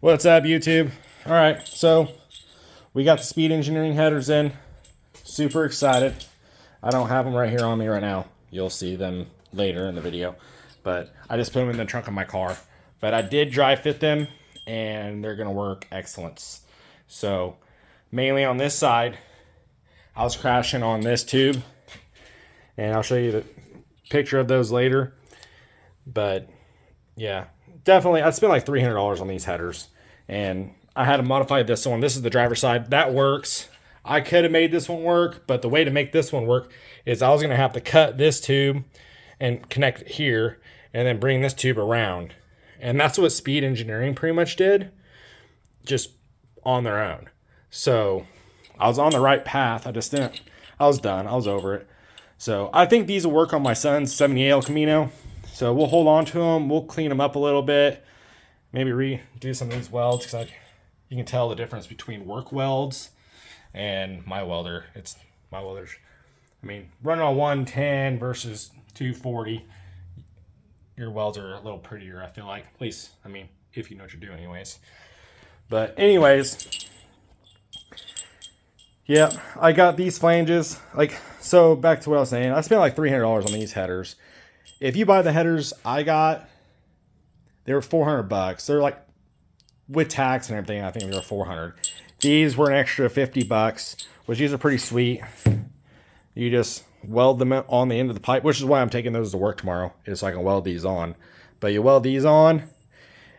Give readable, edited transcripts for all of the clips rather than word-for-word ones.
What's up, YouTube? All right, so we got the speed engineering headers in. Super excited. I don't have them right here on me right now. You'll see them later in the video, but I just put them in the trunk of my car. But I did dry fit them, and they're gonna work excellence. So mainly on this side, I was crashing on this tube, and I'll show you the picture of those later. But yeah, definitely, I spent like $300 on these headers, and I had to modify this one. This is the driver's side. That works. I could have made this one work, but the way to make this one work is I was going to have to cut this tube and connect it here, and then bring this tube around. And that's what Speed Engineering pretty much did, just on their own. So I was on the right path. I was done. I was over it. So I think these will work on my son's 78 El Camino. So we'll hold on to them. We'll clean them up a little bit. Maybe redo some of these welds, because you can tell the difference between work welds and my welder. My welder's, I mean, running on 110 versus 240, your welds are a little prettier, I feel like. At least, I mean, if you know what you're doing anyways. But anyways, yeah, I got these flanges. So back to what I was saying. I spent like $300 on these headers. If you buy the headers I got, they were $400. They're like, with tax and everything, I think they were $400. These were an extra $50, which these are pretty sweet. You just weld them on the end of the pipe, which is why I'm taking those to work tomorrow, is so I can weld these on. But you weld these on,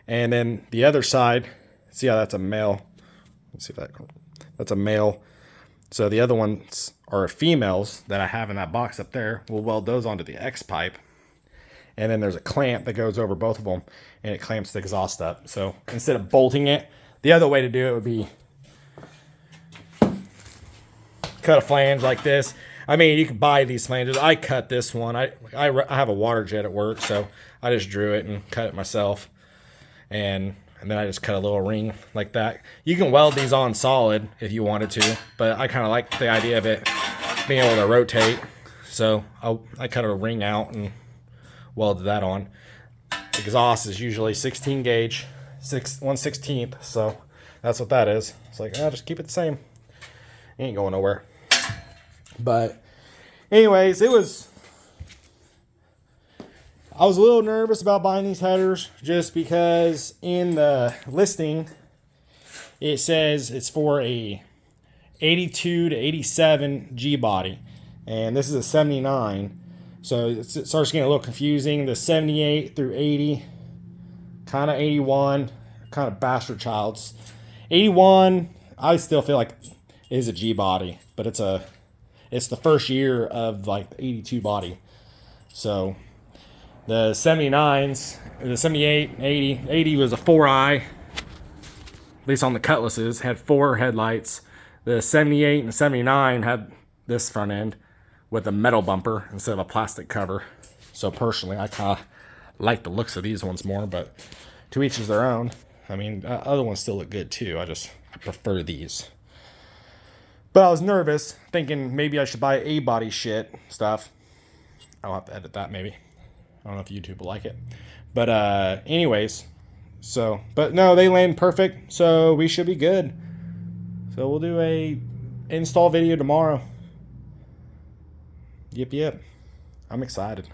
and then the other side, see how that's a male? Let's see if that's a male. So the other ones are females that I have in that box up there. We'll weld those onto the X pipe. And then there's a clamp that goes over both of them, and it clamps the exhaust up. So instead of bolting it, the other way to do it would be cut a flange like this. I mean, you can buy these flanges. I cut this one. I have a water jet at work, so I just drew it and cut it myself. And then I just cut a little ring like that. You can weld these on solid if you wanted to, but I kind of like the idea of it being able to rotate. So I cut a ring out and welded that on. The exhaust is usually 16 gauge, 1/16th, so that's what that is. It's like, I'll just keep it the same. Ain't going nowhere. But anyways, I was a little nervous about buying these headers just because in the listing it says it's for a 82 to 87 G body, and this is a 79. So it starts getting a little confusing. The 78 through 80, kind of 81, kind of bastard childs. 81, I still feel like is a G body, but it's the first year of like the 82 body. So the 79s, the 78, 80 was a 4i, at least on the Cutlasses, had 4 headlights. The 78 and 79 had this front end with a metal bumper instead of a plastic cover. So personally, I kind of like the looks of these ones more, but to each is their own. I mean, other ones still look good too. I prefer these. But I was nervous, thinking maybe I should buy A-body shit stuff. I'll have to edit that maybe. I don't know if YouTube will like it. But anyways, but no, they land perfect, so we should be good. So we'll do a install video tomorrow. Yep. I'm excited.